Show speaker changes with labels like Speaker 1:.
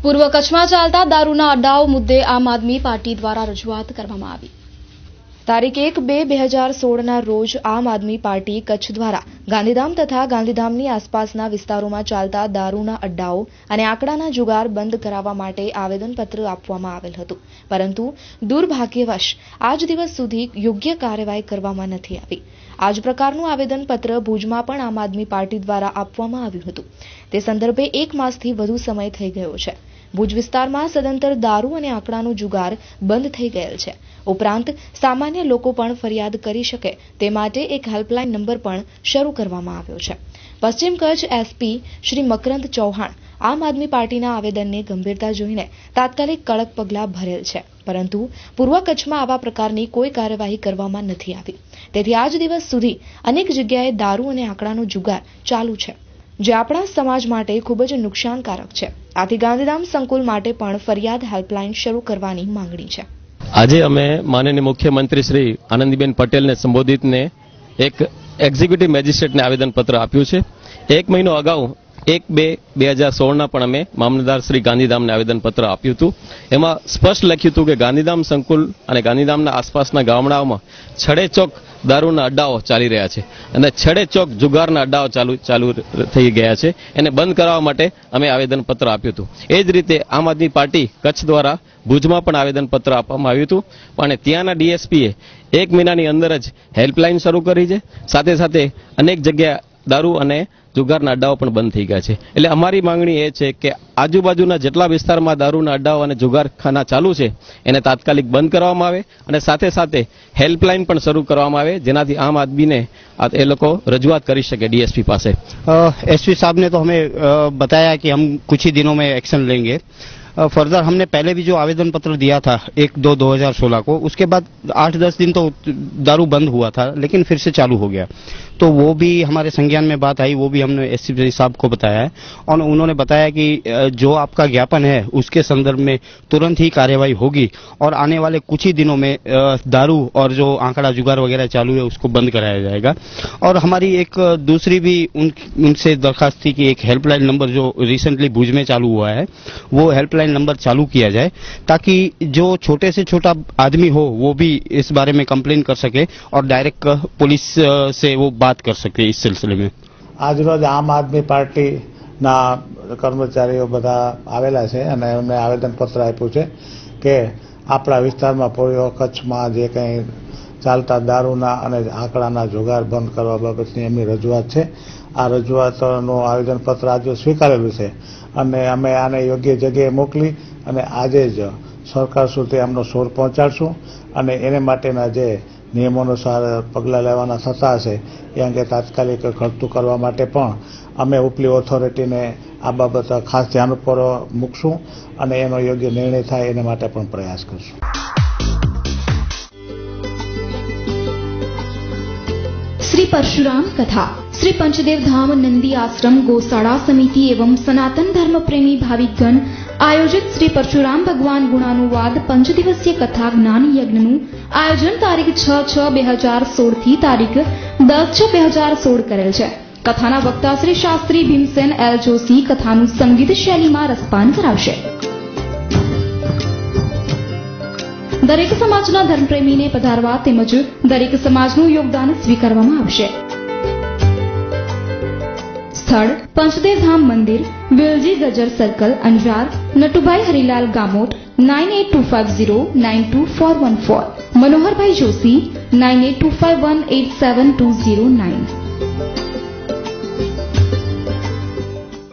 Speaker 1: પૂર્વ કચ્છમાં ચાલતા દારૂના અડ્ડાઓ મુદ્દે આમ આદમી પાર્ટી દ્વારા રજૂઆત કરવામાં આવી. તારીખ 1-2-2016ના રોજ આમ આદમી પાર્ટી કચ્છ દ્વારા ગાંધીધામ તથા ગાંધીધામની આસપાસના વિસ્તારોમાં ચાલતા દારૂના અડ્ડાઓ અને આંકડાના જુગાર બંધ કરાવવા માટે આવેદનપત્ર આપવામાં આવેલ હતું, પરંતુ દુર્ભાગ્યવશ આજ દિવસ સુધી યોગ્ય કાર્યવાહી કરવામાં નથી આવી. આ જ પ્રકારનું આવેદનપત્ર ભુજમાં પણ આમ આદમી પાર્ટી દ્વારા આપવામાં આવ્યું હતું. તે સંદર્ભે 1 માસથી વધુ સમય થઈ ગયો છે. ભુજ વિસ્તારમાં સદંતર દારૂ અને આંકડાનો જુગાર બંધ થઈ ગયેલ છે. ઉપરાંત સામાન્ય લોકો પણ ફરિયાદ કરી શકે તે માટે એક હેલ્પલાઇન નંબર પણ શરૂ કરવામાં આવ્યો છે. પશ્ચિમ કચ્છ એસપી શ્રી મકરંદ ચૌહાણ આમ આદમી પાર્ટીના આવેદનને ગંભીરતા જોઈને તાત્કાલિક કડક પગલાં ભરેલ છે, પરંતુ પૂર્વ કચ્છમાં આવા પ્રકારની કોઈ કાર્યવાહી કરવામાં નથી આવી. તેથી આજ દિવસ સુધી અનેક જગ્યાએ દારૂ અને આંકડાનો જુગાર ચાલુ છે, જે આપણા સમાજ માટે ખૂબ જ નુકસાનકારક છે. આથી ગાંધીધામ સંકુલ માટે પણ ફરિયાદ હેલ્પલાઇન શરૂ કરવાની માંગણી છે.
Speaker 2: આજે અમે માનનીય મુખ્યમંત્રી શ્રી આનંદીબેન પટેલને સંબોધિતને એક એક્ઝિક્યુટિવ મેજિસ્ટ્રેટને આવેદનપત્ર આપ્યું છે. 1 મહિનો અગાઉ 1-2-2016ના પણ અમે મામલતદાર શ્રી ગાંધીધામને આવેદનપત્ર આપ્યું હતું. એમાં સ્પષ્ટ લખ્યું હતું કે ગાંધીધામ સંકુલ અને ગાંધીધામના આસપાસના ગામડાઓમાં છડેચોક દારૂના અડ્ડાઓ ચાલી રહ્યા છે અને છડેચોક જુગારના અડ્ડાઓ ચાલુ થઈ ગયા છે. એને બંધ કરાવવા માટે અમે આવેદનપત્ર આપ્યું હતું. એ જ રીતે આમ આદમી પાર્ટી કચ્છ દ્વારા ભુજમાં પણ આવેદનપત્ર આપવામાં આવ્યું હતું અને ત્યાંના ડીએસપીએ 1 મહિનાની અંદર જ હેલ્પલાઇન શરૂ કરી છે. સાથે સાથે અનેક જગ્યાએ દારૂ અને જુગારના અડ્ડાઓ પણ બંધ થઈ ગયા છે. એટલે અમારી માંગણી એ છે કે આજુબાજુના જેટલા વિસ્તારમાં દારૂના અડ્ડાઓ અને જુગારખાના ચાલુ છે એને તાત્કાલિક બંધ કરવામાં આવે અને સાથે સાથે હેલ્પલાઇન પણ શરૂ કરવામાં આવે, જેનાથી આમ આદમીને એ લોકો रजुआत कर सके डीएसपी पास.
Speaker 3: एसपी साहब ने तो हमें बताया कि हम कुछ ही दिनों में एक्शन लेंगे. फर्दर हमने पहले भी जो आवेदन पत्र दिया था 1-2-2016 को, उसके बाद 8-10 दिन तो दारू बंद हुआ था, लेकिन फिर से चालू हो गया. तो वो भी हमारे संज्ञान में बात आई, वो भी हमने एसपी साहब को बताया है और उन्होंने बताया कि जो आपका ज्ञापन है उसके संदर्भ में तुरंत ही कार्यवाही होगी और आने वाले कुछ ही दिनों में दारू और जो आंकड़ा जुगार वगैरह चालू है उसको बंद कराया जाएगा. और हमारी एक दूसरी भी उनसे दरखास्त थी कि एक हेल्पलाइन नंबर जो रिसेंटली भुज में चालू हुआ है वो हेल्पलाइन नंबर चालू किया जाए, ताकि जो छोटे से छोटा आदमी हो वो भी इस बारे में कंप्लेन कर सके और डायरेक्ट पुलिस से वो बात कर सके इस सिलसिले में.
Speaker 4: आज रोज आम आदमी पार्टी ना कर्मचारीओ बधा आवेला छे अने एमणे आवेदनपत्र आप्युं छे के आपणा विस्तारमां पूर्व कच्छमां जे कंई चालता दारूना अने आंकड़ाना जुगार बंद करवा बाबतनी एमनी रजूआत छे. आ रजूआतनुं आवेदनपत्र आज स्वीकारेલું છે અને અમે આને યોગ્ય જગ્યાએ મોકલી અને આજે જ સરકાર સુધી આમનો સ્વર પહોંચાડશું અને એને માટેના જે નિયમોનુસાર પગલાં લેવાના થતા હશે એ અંગે તાત્કાલિક ઘટતું કરવા માટે પણ અમે ઉપલી ઓથોરિટીને આ બાબત ખાસ ધ્યાન ઉપર મૂકશું અને એનો યોગ્ય નિર્ણય થાય એના માટે પણ પ્રયાસ કરશું.
Speaker 1: श्री परशुराम कथा श्री पंचदेव धाम नंदी आश्रम गौशाला समिति एवं सनातन धर्म प्रेमी भाविकगण आयोजित श्री परशुराम भगवान गुणानुवाद 5 दिवसीय कथा ज्ञान यज्ञ आयोजन तारीख 6/6/2016 थी तारीख 10/6/2016 करेल छे. कथाना वक्ता श्री शास्त्री भीमसेन एल जोशी कथानु संगीत शैली में रसपान करावशे. दरेक समाजना धर्मप्रेमी ने पधारवा तेमज दरेक समाजनु योगदान स्वीकारवामां आवशे. स्थल पंचदेव धाम मंदिर, विलजी गजर सर्कल, अंजार, नटुभाई हरिलाल गामोट 9825092414, मनोहर भाई जोशी 9825187209.